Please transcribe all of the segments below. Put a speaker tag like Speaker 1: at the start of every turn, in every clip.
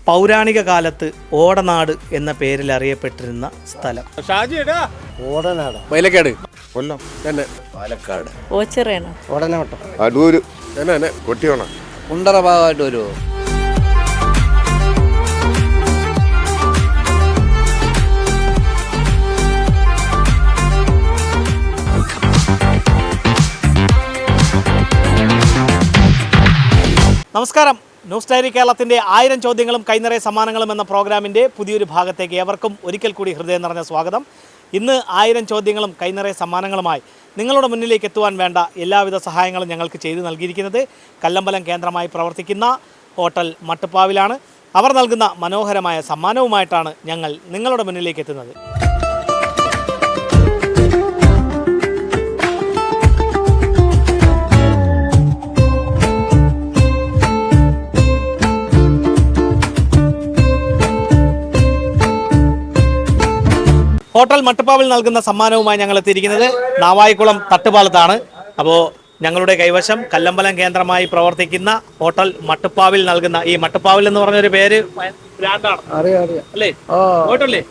Speaker 1: പൗരാണിക കാലത്ത് ഓടനാട് എന്ന പേരിൽ അറിയപ്പെട്ടിരുന്ന സ്ഥലം.
Speaker 2: ഓടനാട്,
Speaker 3: മൈലക്കാട്,
Speaker 2: കൊല്ലം,
Speaker 3: തന്നെ
Speaker 2: പാലക്കാട്,
Speaker 4: ഓച്ചിറയാണ്,
Speaker 2: ഓടനവട്ടം,
Speaker 3: അടൂര്, തന്നെ കൊട്ടിയോണ,
Speaker 2: കുണ്ടറ ഭാഗമായിട്ട് വരുമോ?
Speaker 1: നമസ്കാരം. ന്യൂസ് ഡയറി കേരളത്തിൻ്റെ 1000 ചോദ്യങ്ങളും കൈനിറയ സമ്മാനങ്ങളും എന്ന പ്രോഗ്രാമിൻ്റെ പുതിയൊരു ഭാഗത്തേക്ക് ഏവർക്കും ഒരിക്കൽ കൂടി ഹൃദയം നിറഞ്ഞ സ്വാഗതം. ഇന്ന് 1000 ചോദ്യങ്ങളും കൈനിറയ സമ്മാനങ്ങളുമായി നിങ്ങളുടെ മുന്നിലേക്ക് എത്തുവാൻ വേണ്ട എല്ലാവിധ സഹായങ്ങളും ഞങ്ങൾക്ക് ചെയ്തു നൽകിയിരിക്കുന്നത് കല്ലമ്പലം കേന്ദ്രമായി പ്രവർത്തിക്കുന്ന ഹോട്ടൽ മട്ടുപ്പാവിലാണ്. അവർ നൽകുന്ന മനോഹരമായ സമ്മാനവുമായിട്ടാണ് ഞങ്ങൾ നിങ്ങളുടെ മുന്നിലേക്ക് എത്തുന്നത്. ഹോട്ടൽ മട്ടുപ്പാവിൽ നൽകുന്ന സമ്മാനവുമായി ഞങ്ങൾ എത്തിയിരിക്കുന്നത് നാവായിക്കുളം തട്ടുപാലത്താണ്. അപ്പോൾ ഞങ്ങളുടെ കൈവശം കല്ലമ്പലം കേന്ദ്രമായി പ്രവർത്തിക്കുന്ന ഹോട്ടൽ മട്ടുപ്പാവിൽ നൽകുന്ന ഈ മട്ടുപ്പാവിൽ എന്ന് പറഞ്ഞൊരു പേര് അല്ലേ, പോയിട്ടല്ലേ?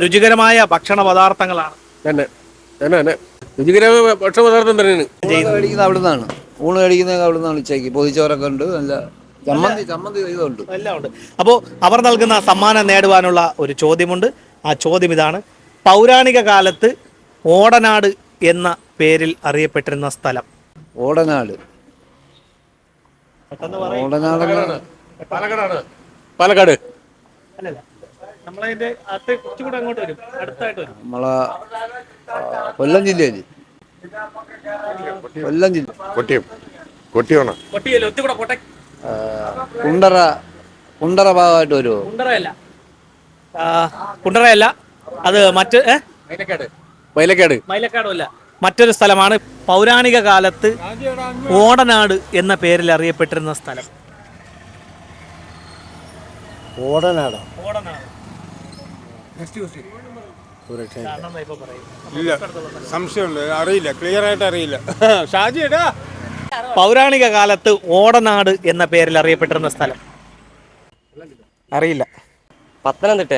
Speaker 1: രുചികരമായ ഭക്ഷണ പദാർത്ഥങ്ങളാണ്.
Speaker 3: രുചികരമായ ഭക്ഷണ പദാർത്ഥം തന്നെയാണ്
Speaker 2: മേടിക്കുന്നത് അവിടെ നിന്നാണ്, ഊണ് മേടിക്കുന്നത് അവിടെ നിന്നാണ്. ഉച്ചയ്ക്ക് പൊതിച്ചോറൊക്കെ ഉണ്ട്, നല്ല ചമ്മന്തി ഇതുണ്ട്,
Speaker 1: എല്ലാം ഉണ്ട്. അപ്പോൾ അവർ നൽകുന്ന സമ്മാനം നേടുവാനുള്ള ഒരു ചോദ്യമുണ്ട്. ആ ചോദ്യം ഇതാണ്: പൗരാണിക കാലത്ത് ഓടനാട് എന്ന പേരിൽ അറിയപ്പെട്ടിരുന്ന സ്ഥലം.
Speaker 2: ഓടനാട്,
Speaker 3: പാലക്കാട്,
Speaker 1: നമ്മളതിന്റെ കുറച്ചുകൂടെ അങ്ങോട്ട് വരും, അടുത്തായിട്ട് വരും.
Speaker 2: നമ്മളെ കൊല്ലം ജില്ലയില്, കൊല്ലം ജില്ല,
Speaker 3: കൊട്ടിയോണ,
Speaker 1: കൊട്ടിയല്ലേ, ഒത്തിരി കോട്ടെ,
Speaker 2: കുണ്ടറ ഭാഗമായിട്ട് വരുമോ?
Speaker 1: കുണ്ടറയല്ല, അത് മറ്റ്
Speaker 3: മൈലക്കാടും
Speaker 1: മറ്റൊരു സ്ഥലമാണ്. പൗരാണിക കാലത്ത് ഓടനാട് എന്ന പേരിൽ അറിയപ്പെട്ടിരുന്ന സ്ഥലം.
Speaker 2: ഓടനാടോ?
Speaker 5: ഇല്ല, സംശയമുണ്ട്, അറിയില്ല, ക്ലിയർ ആയിട്ട് അറിയില്ല. ഷാജിടാ,
Speaker 1: പൗരാണിക കാലത്ത് ഓടനാട് എന്ന പേരിൽ അറിയപ്പെട്ടിരുന്ന സ്ഥലം
Speaker 6: അറിയില്ല. പത്തനംതിട്ട,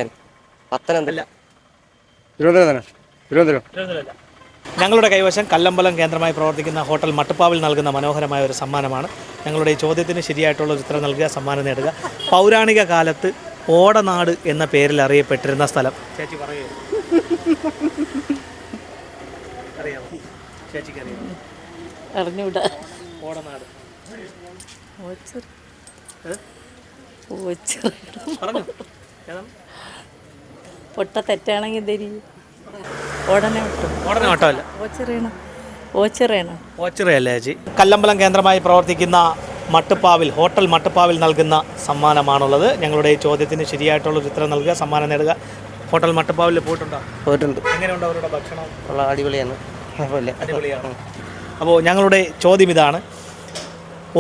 Speaker 3: തിരുവനന്തപുരം.
Speaker 1: ഞങ്ങളുടെ കൈവശം കല്ലമ്പലം കേന്ദ്രമായി പ്രവർത്തിക്കുന്ന ഹോട്ടൽ മട്ടുപ്പാവിൽ നൽകുന്ന മനോഹരമായ ഒരു സമ്മാനമാണ്. ഞങ്ങളുടെ ഈ ചോദ്യത്തിന് ശരിയായിട്ടുള്ള ഒരു ഉത്തരം നൽകുക, സമ്മാനം നേടുക. പൗരാണിക കാലത്ത് ഓടനാട് എന്ന പേരിൽ അറിയപ്പെട്ടിരുന്ന സ്ഥലം. ചേച്ചി പറയൂ, അറിയാമോ? ചേച്ചിക്ക് അറിയാമോ?
Speaker 4: അറിഞ്ഞൂടാ.
Speaker 1: ഓടനാട് പറഞ്ഞു.
Speaker 4: പൊട്ട തെറ്റാണെങ്കിൽ തരും.
Speaker 1: ഓടനാട്ടമല്ല, ഓച്ചിറയല്ലേ ചേച്ചി? കല്ലമ്പലം കേന്ദ്രമായി പ്രവർത്തിക്കുന്ന മട്ടുപ്പാവിൽ, ഹോട്ടൽ മട്ടുപ്പാവിൽ നൽകുന്ന സമ്മാനമാണുള്ളത്. ഞങ്ങളുടെ ഈ ചോദ്യത്തിന് ശരിയായിട്ടുള്ളൊരു ഉത്തരം നൽകുക, സമ്മാനം നേടുക. ഹോട്ടൽ മട്ടുപ്പാവിൽ പോയിട്ടുണ്ട്. എങ്ങനെയുണ്ട് അവരുടെ ഭക്ഷണം?
Speaker 6: അടിപൊളിയാണ്.
Speaker 1: അടിപൊളിയാണ്. അപ്പോൾ ഞങ്ങളുടെ ചോദ്യം ഇതാണ്: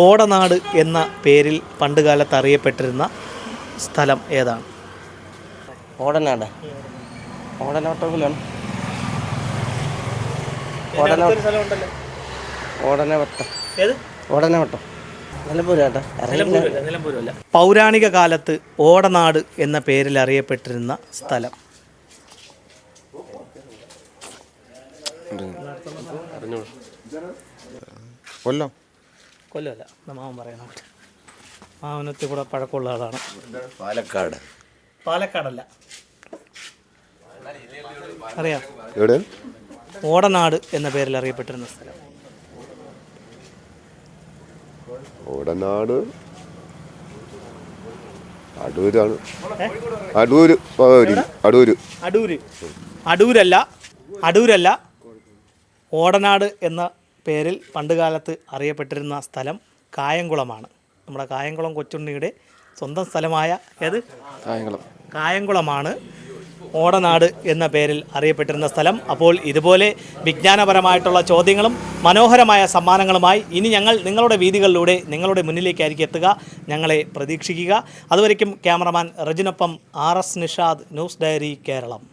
Speaker 1: ഓടനാട് എന്ന പേരിൽ പണ്ടുകാലത്ത് അറിയപ്പെട്ടിരുന്ന സ്ഥലം ഏതാണ്?
Speaker 6: ഓടനാട്, ഓടനോട്ടത്തിലാണ്. ഓടനവട്ടം,
Speaker 1: നിലമ്പൂരല്ല. പൗരാണിക കാലത്ത് ഓടനാട് എന്ന പേരിൽ അറിയപ്പെട്ടിരുന്ന സ്ഥലം. കൊല്ലമല്ല, മാമൻ പറയണം. മാമനത്തിൽ കൂടെ പഴക്കമുള്ള ആളാണ്. പാലക്കാടല്ല, അറിയാം. ഓടനാട് എന്ന പേരിൽ അറിയപ്പെട്ടിരുന്ന സ്ഥലം.
Speaker 3: ഓടനാട് അടൂരാണ്.
Speaker 1: അടൂരല്ല. ഓടനാട് എന്ന പേരിൽ പണ്ടുകാലത്ത് അറിയപ്പെട്ടിരുന്ന സ്ഥലം കായംകുളമാണ്. നമ്മുടെ കായംകുളം കൊച്ചുണ്ണിയുടെ സ്വന്തം സ്ഥലമായ ഏത്? കായംകുളമാണ് ഓടനാട് എന്ന പേരിൽ അറിയപ്പെട്ടിരുന്ന സ്ഥലം. അപ്പോൾ ഇതുപോലെ വിജ്ഞാനപരമായിട്ടുള്ള ചോദ്യങ്ങളും മനോഹരമായ സമ്മാനങ്ങളുമായി ഇനി ഞങ്ങൾ നിങ്ങളുടെ വീതികളിലൂടെ നിങ്ങളുടെ മുന്നിലേക്കായിരിക്കും എത്തുക. ഞങ്ങളെ പ്രതീക്ഷിക്കുക. അതുവരയ്ക്കും ക്യാമറമാൻ റജിനൊപ്പം RS Nishad, news diary Keralam.